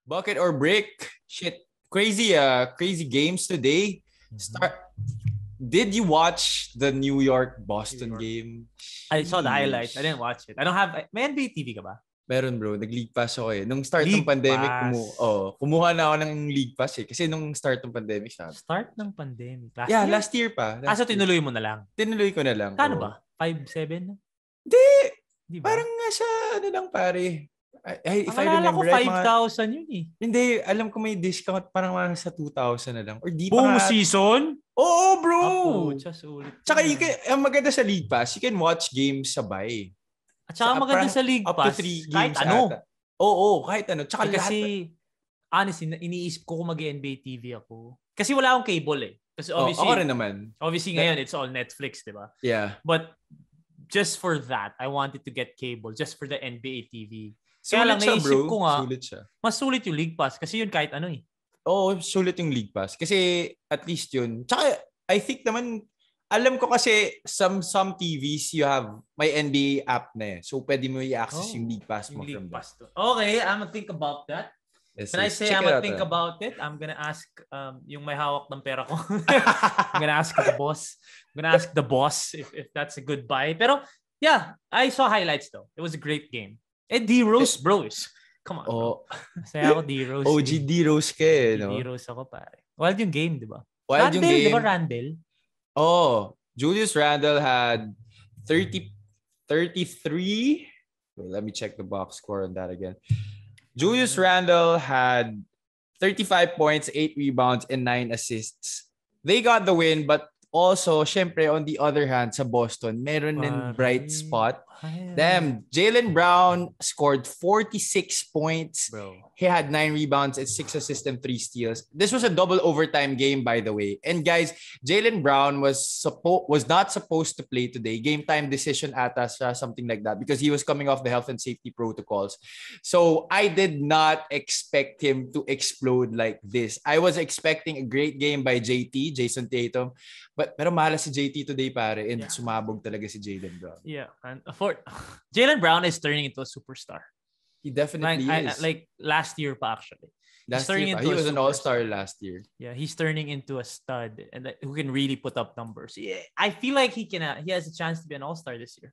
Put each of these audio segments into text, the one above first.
Bucket or brick? Shit. Crazy games today. Did you watch the New York-Boston game? I saw the highlights. I didn't watch it. I don't have... May NBA TV ka ba? Meron bro, nag-league pass ako eh. Nung start League ng pandemic, pass. kumuha na ako ng league pass eh. Kasi nung start ng pandemic sabi. Start ng pandemic? Last year pa. So tinuloy mo na lang? Tinuloy ko na lang. Kano ba? 5-7? Hindi. Diba? Parang nga sa ano lang pare. If I ko remember 5,000 yun eh. Hindi, alam ko may discount parang mga sa 2,000 na lang. Or di buong pa season? Oo, bro! Tsaka ang maganda sa League Pass, you can watch games sabay. At saka maganda sa League Pass, kahit ano. Oo, kahit ano. Tsaka kasi, honestly, iniisip ko kung mag-NBA TV ako. Kasi wala akong cable eh. Kasi obviously, ako rin naman. Obviously ngayon, it's all Netflix, di ba? Yeah. But just for that, I wanted to get cable just for the NBA TV. Kaya lang naisip ko nga, sulit siya. Mas sulit yung League Pass kasi yun kahit ano eh. Oo, sulit yung League Pass. Kasi at least yun. Tsaka I think naman, alam ko kasi some TVs you have may NBA app na eh. So pwede mo i-access yung League Pass mo from that. Okay, I'm gonna think about that. Yes, When I say I'm gonna think about it, I'm gonna ask yung may hawak ng pera ko. I'm gonna ask the boss. I'm gonna ask the boss if that's a good buy. Pero yeah, I saw highlights though. It was a great game. D-Rose, bro. Come on, bro. Saya ako D-Rose. OG D-Rose ka eh, no? D-Rose ako, pare. Wild yung game, di ba? Wild yung game. Di ba Randle? Julius Randle had 33. Wait, let me check the box score on that again. Julius Randle had 35 points, 8 rebounds, and 9 assists. They got the win, but also, syempre, on the other hand, sa Boston, meron din bright spot. Damn, Jalen Brown scored 46 points. Bro. He had 9 rebounds and 6 assists and 3 steals. This was a double overtime game, by the way. And guys, Jalen Brown was not supposed to play today. Game time decision ata siya, something like that, because he was coming off the health and safety protocols. So I did not expect him to explode like this. I was expecting a great game by Jason Tatum. Pero malas si JT today, pare. And sumabog talaga si Jalen Brown. Yeah. And Jalen Brown is turning into a superstar. He definitely is. Like last year pa, actually. He was an all-star last year. Yeah, he's turning into a stud and who can really put up numbers. Yeah, I feel like he has a chance to be an all-star this year.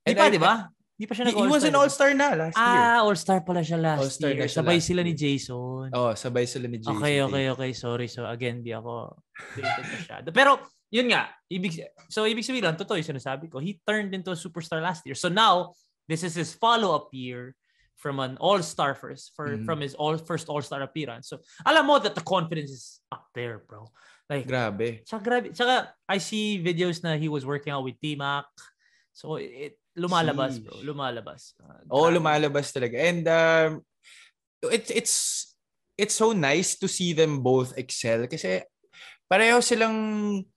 Di ba? Di pa siya he was an all-star na last year. All-star pala siya last year. Sabay sila ni Jason. Sabay sila ni Jason. Okay. Sorry. So again, di ako updated masyado. Pero yun nga, ibig sabihin lang, totoo yung sinasabi ko. He turned into a superstar last year. So now, this is his follow-up year from an all-star from his first all-star appearance. So alam mo that the confidence is up there, bro. Like, grabe. Tsaka I see videos na he was working out with T-Mac. So lumalabas, bro. Lumalabas. Lumalabas talaga. And it's so nice to see them both excel kasi pareho silang,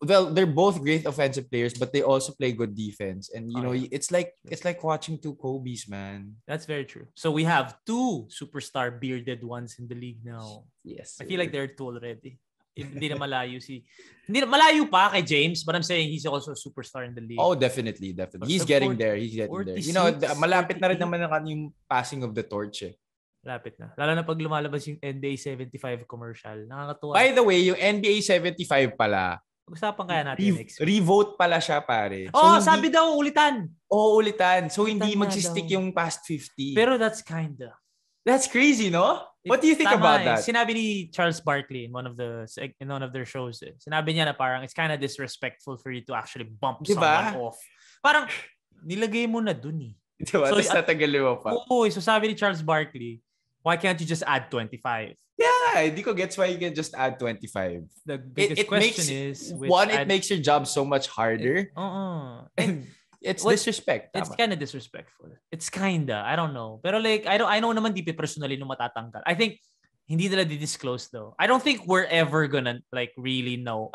well, they're both great offensive players, but they also play good defense. And you know, it's like watching two Kobe's, man. That's very true. So we have 2 superstar bearded ones in the league now. Yes. I feel like there are 2 already. Hindi na malayo pa kay James, but I'm saying he's also a superstar in the league. Oh, definitely. He's getting there. You know, malapit na rin naman yung passing of the torch eh. Lapit na. Lalo na pag lumalabas yung NBA 75 commercial. Nakakatuwa. By the way, yung NBA 75 pala, usapan kaya natin next week. Revote pala siya, pare. So, sabi daw ulitan. Ulitan. So, hindi magsistick yung past 50. Pero that's crazy, no? What do you think about that? Sinabi ni Charles Barkley in one of their shows. Sinabi niya na parang it's kind of disrespectful for you to actually bump someone off. Parang nilagay mo na dun eh. Diba? So, tapos natagal mo pa. So sabi ni Charles Barkley, why can't you just add 25? Yeah, hindi ko gets why you can just add 25. The biggest question is... it makes your job so much harder. And it's disrespect. It's kind of disrespectful. It's kinda. I don't know. Pero like, I know naman di personally nung matatanggal. I think, hindi nila di-disclose though. I don't think we're ever gonna like really know.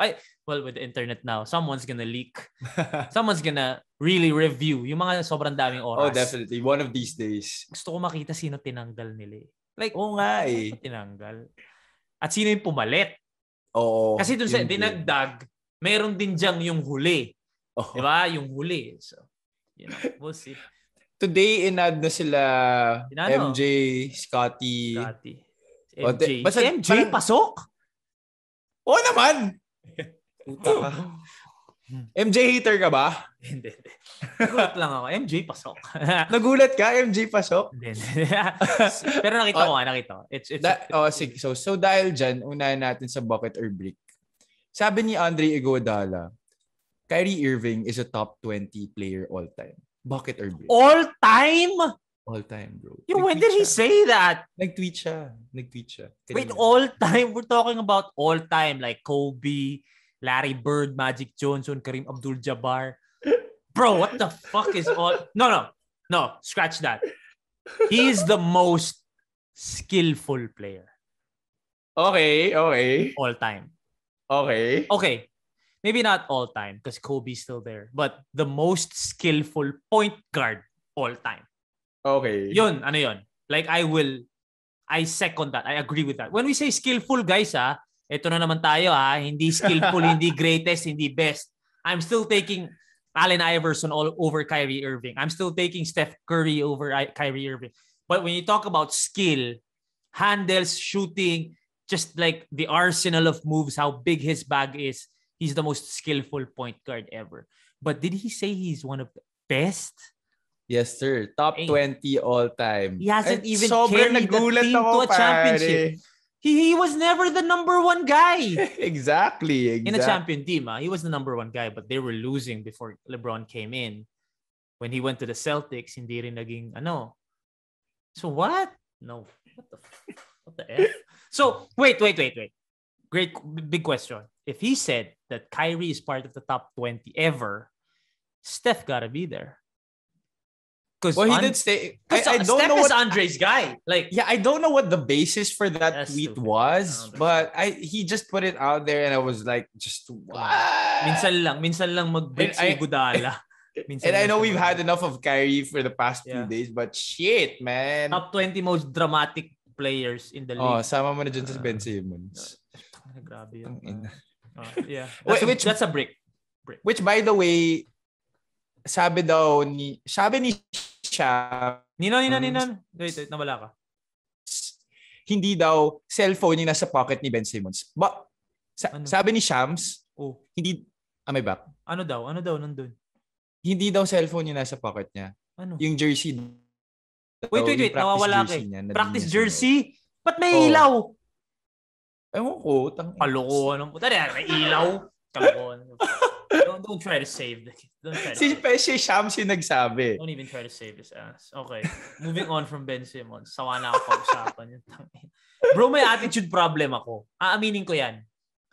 Well, with the internet now, someone's gonna leak. Someone's gonna really review yung mga sobrang daming oras. Oh, definitely. One of these days. Gusto ko makita sino tinanggal nila eh. Like, nga eh. Tinanggal. At sino yung pumalit. Oo. Kasi dun sa dinagdag, meron din diyang yung huli. Diba? Yung huli. So, you know, we'll see. Today, inad na sila Inano? MJ, Scotty. MJ. Basta, MJ, parang, pasok? Oo naman! Puta ka. MJ hater ka ba? Hindi. Nagulat lang ako. MJ, pasok. Nagulat ka? MJ pasok? Hindi. Pero nakita ko. Sige. So dahil dyan, unahin natin sa bucket or brick. Sabi ni Andre Iguodala, Kyrie Irving is a top 20 player all time. Bucket or brick? All time? All time, bro. When did he say that? Nag-tweet siya. Wait, all time? We're talking about all time. Like Kobe, Larry Bird, Magic Johnson, Kareem Abdul-Jabbar. Bro, what the fuck is all... No. Scratch that. He is the most skillful player. Okay. All time. Okay. Maybe not all time because Kobe's still there. But the most skillful point guard all time. Okay. Yun, ano yun? Like, I second that. I agree with that. When we say skillful, guys, ito na naman tayo, hindi skillful, hindi greatest, hindi best. I'm still taking Allen Iverson all over Kyrie Irving. I'm still taking Steph Curry over Kyrie Irving. But when you talk about skill, handles, shooting, just like the arsenal of moves, how big his bag is, he's the most skillful point guard ever. But did he say he's one of the best? Yes, sir. Top 20 all time. He hasn't even carried the team to a championship. He was never the number one guy. Exactly. In a champion team, he was the number one guy, but they were losing before LeBron came in. When he went to the Celtics, hindi rin naging ano. So what? No. What the F? So, wait. Great big question. If he said that Kyrie is part of the top 20 ever, Steph gotta be there. Well, he did say. I don't know what Andre's guy. Like, I don't know what the basis for that tweet was, but he just put it out there, and I was like, just what? Minsan lang mag-break si Iguodala. And I know we've had enough of Kyrie for the past few days, but shit, man. Top 20 most dramatic players in the league. Oh, sama mo na dyan sa Ben Simmons. Grabe yun. Yeah. That's a break. Which, by the way, sabi ni Shams. Ninon. Wait, nawala ka. Hindi daw cellphone yung nasa pocket ni Ben Simmons. Sabi ni Shams, hindi, may back? Ano daw nandun? Hindi daw cellphone yung nasa pocket niya. Ano? Yung jersey. Wait, nawawala ka. Practice jersey? Ba't may ilaw? Ewan ko. Kalokohan. May ilaw. Kalokohan. Don't try to save the kid. Si Shams yung nagsabi. Don't even try to save his ass. Okay. Moving on from Ben Simmons. Sawa na ako pag-usapan yun. Bro, may attitude problem ako. Aaminin ko yan.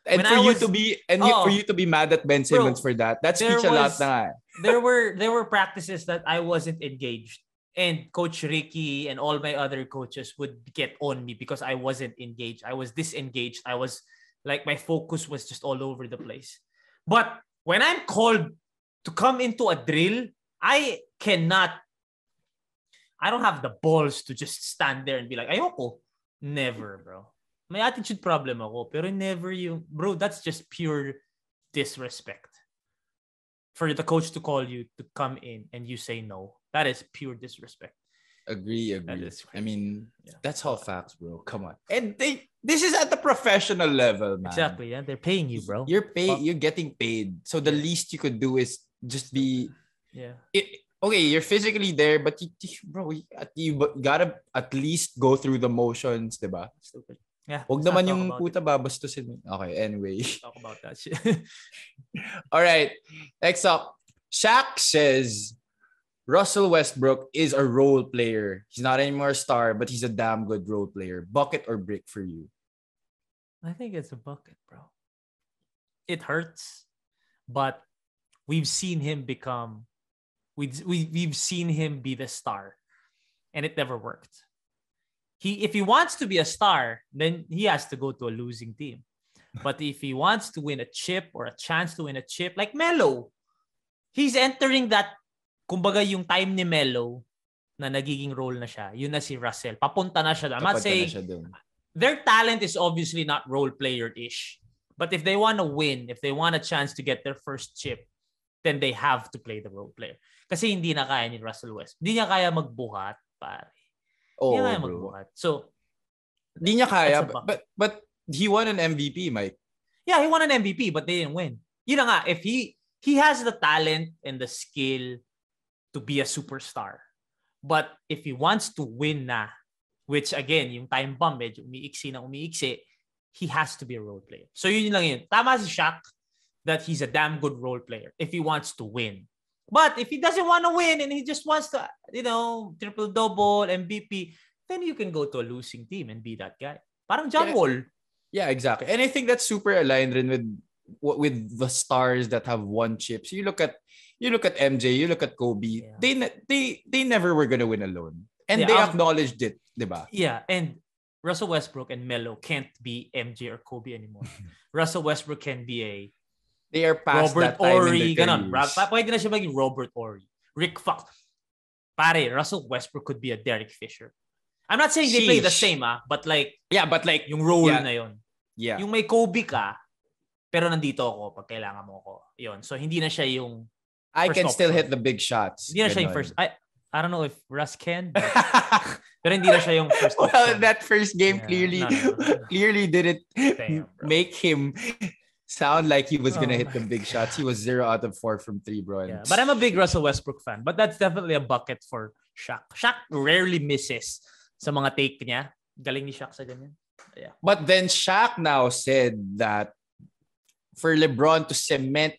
And for you to be mad at Ben Simmons for that speaks a lot na nga. There were practices that I wasn't engaged. And Coach Ricky and all my other coaches would get on me because I wasn't engaged. I was disengaged. I was like, my focus was just all over the place. But when I'm called to come into a drill, I don't have the balls to just stand there and be like, ayoko. Never, bro. May attitude problem ako, pero never you. Bro, that's just pure disrespect. For the coach to call you to come in and you say no. That is pure disrespect. Agree. I mean, that's all facts, bro. Come on. And this is at the professional level, man. Exactly, yeah. They're paying you, bro. You're getting paid. So the least you could do is just be... Yeah. Okay, you're physically there, but you gotta at least go through the motions, diba? Stupid. Yeah. Huwag naman yung puta babastusin. Okay, anyway. Talk about that shit. All right. Next up. Shaq says Russell Westbrook is a role player. He's not anymore a star, but he's a damn good role player. Bucket or brick for you? I think it's a bucket, bro. It hurts, but we've seen him become... We've seen him be the star, and it never worked. If he wants to be a star, then he has to go to a losing team. But if he wants to win a chip or a chance to win a chip, like Melo, he's entering that, kumbaga yung time ni Melo na nagiging role na siya. Yun na si Russell. Papunta na siya. I'm not saying their talent is obviously not role player-ish. But if they want to win, if they want a chance to get their first chip, then they have to play the role player. Kasi hindi na kaya ni Russell Westbrook. Hindi niya kaya magbuhat, pare. Hindi niya kaya magbuhat. So, hindi niya kaya, but he won an MVP, Mike. Yeah, he won an MVP, but they didn't win. Yun na nga, if he has the talent and the skill to be a superstar. But if he wants to win na, which again, yung time bomb, medyo umiiksi, he has to be a role player. So yun lang yun. Tama si Shaq that he's a damn good role player if he wants to win. But if he doesn't want to win and he just wants to, triple-double, MVP, then you can go to a losing team and be that guy. Parang John Wall. Yeah, exactly. And I think that's super aligned with the stars that have won chips. You look at MJ, you look at Kobe. Yeah. They never were gonna win alone, and they acknowledged it, diba? Yeah, and Russell Westbrook and Melo can't be MJ or Kobe anymore. Russell Westbrook can be they are past Robert that time Horry, in their careers. Pwede na siya maging Robert Horry, Rick Fox. Pare, Russell Westbrook could be a Derek Fisher. I'm not saying they play the same, but like yung role na yon. Yeah. Yung may Kobe ka, pero nandito ako pag kailangan mo ako. Yun. So hindi na siya yung I can still hit the big shots. Hindi na siya yung first. I don't know if Russ can, pero hindi na siya yung first option. Well, that first game clearly didn't make him sound like he was gonna hit the big shots. He was 0 out of 4 from 3, bro. Yeah. But I'm a big Russell Westbrook fan. But that's definitely a bucket for Shaq. Shaq rarely misses sa mga take niya. Galing ni Shaq sa ganyan. Yeah. But then Shaq now said that for LeBron to cement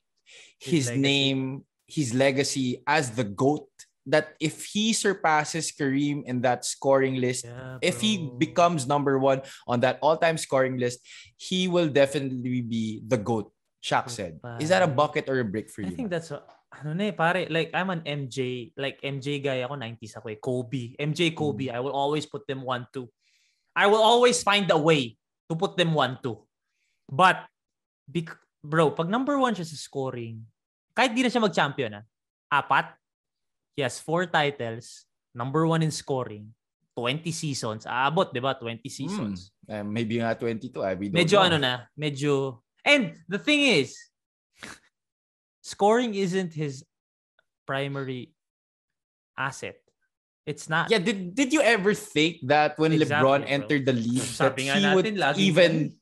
his name, his legacy as the GOAT, that if he surpasses Kareem in that scoring list, if he becomes number 1 on that all-time scoring list, he will definitely be the GOAT, Shaq said. Is that a bucket or a brick for you? I think that's pare, like I'm an MJ, like MJ guy ako, 90s ako eh. Kobe, I will always put them 1-2. I will always find a way to put them 1-2. But, bro, pag number 1 siya sa scoring, kahit di na siya mag-champion, 4, he has 4 titles, number 1 in scoring, 20 seasons. Aabot, di ba? 20 seasons. Maybe nga 22. We don't medyo know. Medyo. And the thing is, scoring isn't his primary asset. It's not. Yeah, did you ever think that when LeBron entered the league that he would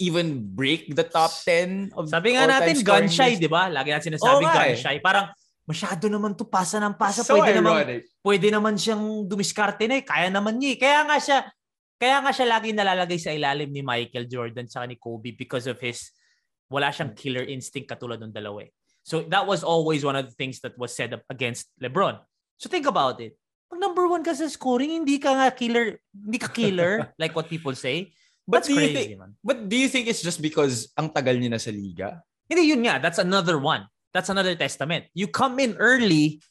even break the top 10 of sabi nga natin, gun shy, di ba? Lagi natin sinasabi gun shy. Parang masyado naman to pasa ng pasa. So pwede naman siyang dumiskarte na eh. Kaya naman niya eh. Kaya nga siya lagi nalalagay sa ilalim ni Michael Jordan sa ni Kobe because of his wala siyang killer instinct katulad ng dalawa eh. So that was always one of the things that was said up against LeBron. So think about it. Pag number 1 ka sa scoring, hindi ka killer like what people say. But do you think it's just because ang tagal niya na sa liga? Hindi, yun nga. That's another one. That's another testament. You come in early,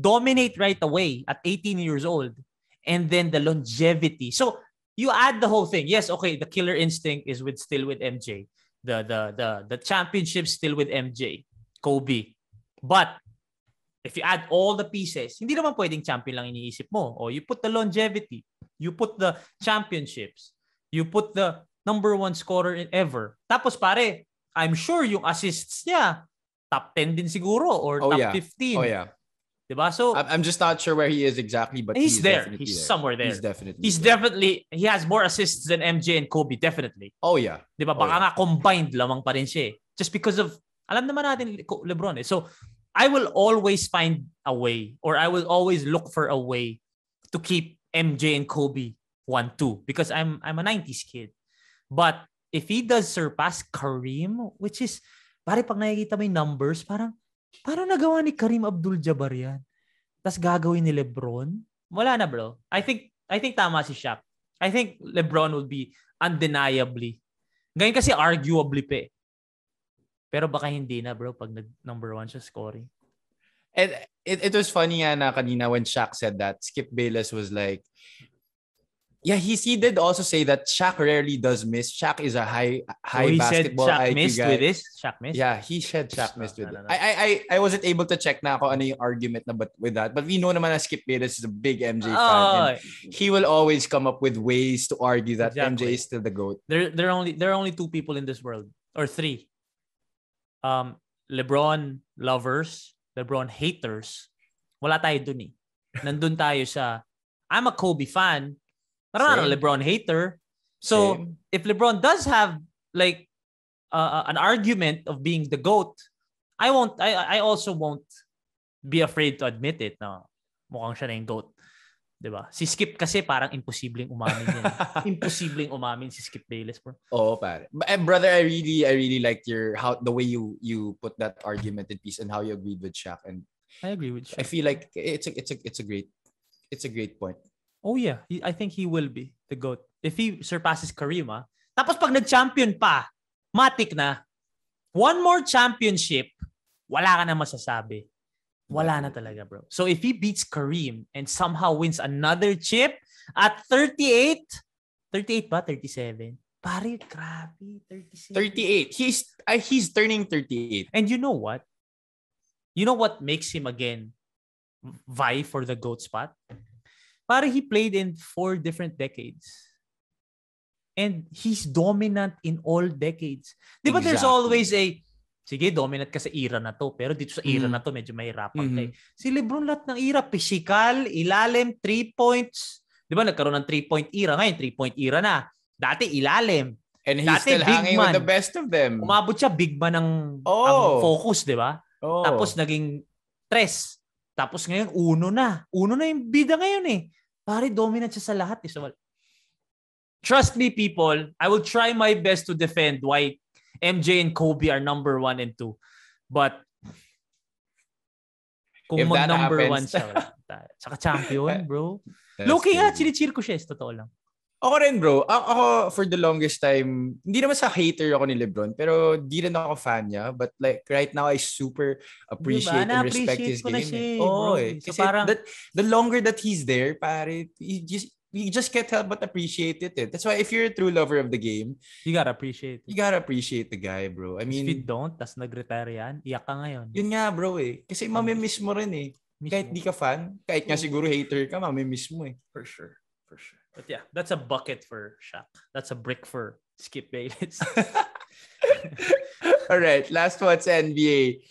dominate right away at 18 years old, and then the longevity. So you add the whole thing. Yes, okay, the killer instinct is still with MJ. The championship still with MJ, Kobe. But if you add all the pieces, hindi naman pwedeng champion lang iniisip mo. O you put the longevity, you put the championships, you put the number 1 scorer in ever. Tapos pare, I'm sure yung assists niya, top 10 din siguro or top 15. Oh yeah. Diba? So I'm just not sure where he is exactly, but he's there. He's somewhere there. He has more assists than MJ and Kobe, definitely. Oh yeah. Diba? Baka nga combined lamang pa rin siya. Just because of, alam naman natin LeBron eh. So I will always find a way, or I will always look for a way to keep MJ and Kobe 1-2 because I'm a 90s kid. But if he does surpass Kareem, which is, pare pag nakikita mo yung numbers, parang nagawa ni Kareem Abdul-Jabbar yan. Tas gagawin ni LeBron? Wala na, bro. I think tama si Shaq. I think LeBron will be undeniably. Ngayon kasi arguably pa eh. Pero baka hindi na, bro, pag number 1 siya scoring. And it was funny na kanina when Shaq said that, Skip Bayless was like, yeah, he did also say that Shaq rarely does miss. Shaq is a high basketball Shaq IQ missed guy. with this? Shaq missed? Yeah, he said Shaq missed with it. I wasn't able to check na ako ano yung argument na with that. But we know naman na Skip Bayless is a big MJ fan. And he will always come up with ways to argue that MJ is still the GOAT. There are only 2 people in this world, or 3. LeBron lovers, LeBron haters, wala tayo dun eh. Nandun tayo sa, I'm a Kobe fan, but I'm not a LeBron hater. So, if LeBron does have like an argument of being the GOAT, I also won't be afraid to admit it na mukhang siya na yung GOAT. Diba? Si Skip kasi parang imposibleng umamin yan. Imposibleng umamin si Skip Bayless, bro. Oh, pare. Brother, I really liked the way you put that argument in piece and how you agreed with Shaq. And I agree with Shaq. I feel like it's a great point. Oh yeah, I think he will be the GOAT. If he surpasses Kareem, tapos pag nag-champion pa, matik na. One more championship, wala ka na masasabi. Wala na talaga, bro. So if he beats Kareem and somehow wins another chip at 38 ba? 37? Pare, grabe. 37. 38. He's turning 38. And you know what? You know what makes him again vie for the GOAT spot? Pare, he played in 4 different decades. And he's dominant in all decades. Di ba there's always sige, dominant ka sa era na to. Pero dito sa era na to, medyo mahirapan ka. Si LeBron lahat ng era, physical, ilalim, 3 points. Di ba nagkaroon ng 3-point era? Ngayon, 3-point era na. Dati ilalim. And he's still hanging with the best of them. Umabot siya, big man ang focus, di ba? Tapos naging 3. Tapos ngayon, 1 na. 1 na yung bida ngayon eh. Pare, dominant siya sa lahat. So, trust me, people, I will try my best to defend why MJ and Kobe are number 1 and 2. But kung mag-number 1 siya, saka champion, bro. Looking at sinichir ko siya, totoo lang. Ako rin, bro. Ako, for the longest time, hindi naman sa hater ako ni LeBron, pero di rin ako fan niya. But like, right now, I super appreciate and respect his game. Kasi parang, the longer that he's there, pare, you just can't help but appreciate it. That's why if you're a true lover of the game, you gotta appreciate it. You gotta appreciate the guy, bro. I mean, if you don't, tas nag-retire yan, iyak ka ngayon. Yun nga, bro eh. Kasi mamimiss mo rin eh. Kahit di ka fan, kahit nga siguro hater ka, mamimiss mo eh. For sure. But yeah, that's a bucket for Shaq. That's a brick for Skip Bayless. All right, last one's NBA.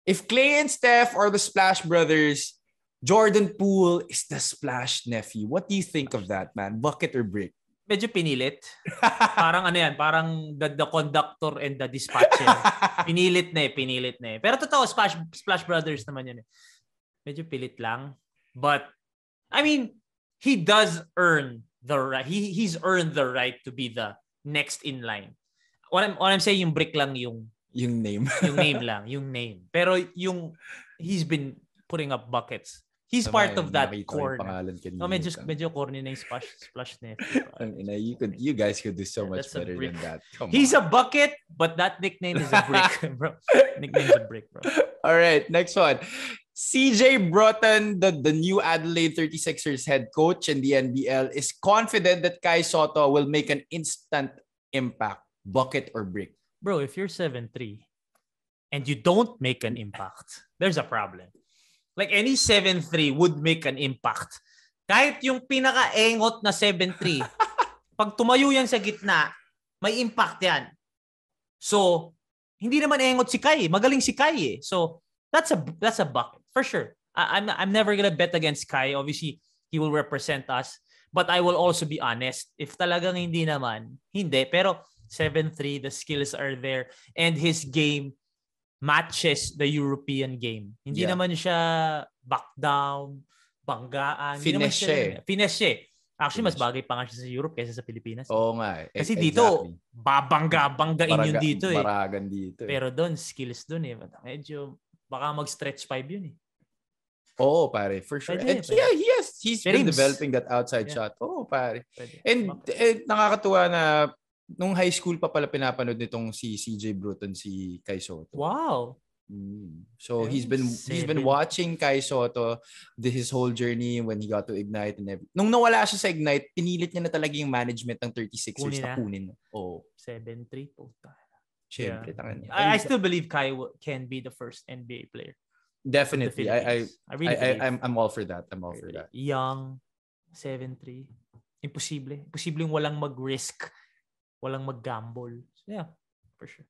If Klay and Steph are the Splash Brothers, Jordan Poole is the Splash nephew. What do you think of that, man? Bucket or brick? Medyo pinilit. Parang ano yan, parang the conductor and the dispatcher. Pinilit na eh. Pero totoo, Splash Brothers naman yun eh. Medyo pilit lang. But, I mean, he does earn the right. He's earned the right to be the next in line. What I'm saying, yung brick lang yung name. yung name. Pero he's been putting up buckets. He's part of that core. Medyo corny na yung splash net. You guys could do so much better than that. He's a bucket, but that nickname is a brick, bro. Nickname's a brick, bro. All right, next one. CJ Broughton, the new Adelaide 36ers head coach in the NBL, is confident that Kai Sotto will make an instant impact. Bucket or brick? Bro, if you're 7'3" and you don't make an impact, there's a problem. Like any 7'3" would make an impact. Kahit yung pinaka-engot na 7'3", pag tumayo yan sa gitna, may impact yan. So, hindi naman engot si Kai. Magaling si Kai eh. So, that's a bucket. For sure. I'm never gonna bet against Kai. Obviously, he will represent us. But I will also be honest. If talagang hindi naman, hindi. Pero 7'3", the skills are there. And his game matches the European game. Hindi naman siya back down, banggaan. Finesse. Actually, mas bagay pa nga siya sa Europe kaysa sa Pilipinas. Oo nga. Kasi dito, babangga-banggain yun dito eh. Baragan dito. Pero doon, skills doon eh. Medyo, baka mag-stretch 5 yun eh. Oo, pare. For sure. And he's been developing that outside shot. Oo, pare. And nakakatuwa na nung high school pa pala pinapanood nitong si CJ Broughton, si Kai Sotto. Wow. So he's been watching Kai Sotto his whole journey when he got to Ignite and everything. Nung nawala siya sa Ignite, pinilit niya na talaga yung management ng 36ers na kunin. Oh. 7'3" po. Siyempre. I still believe Kai can be the first NBA player. Definitely. I'm all for that. Young, 7'3". Imposible. Imposible yung walang mag-risk. Walang mag-gamble. So yeah, for sure.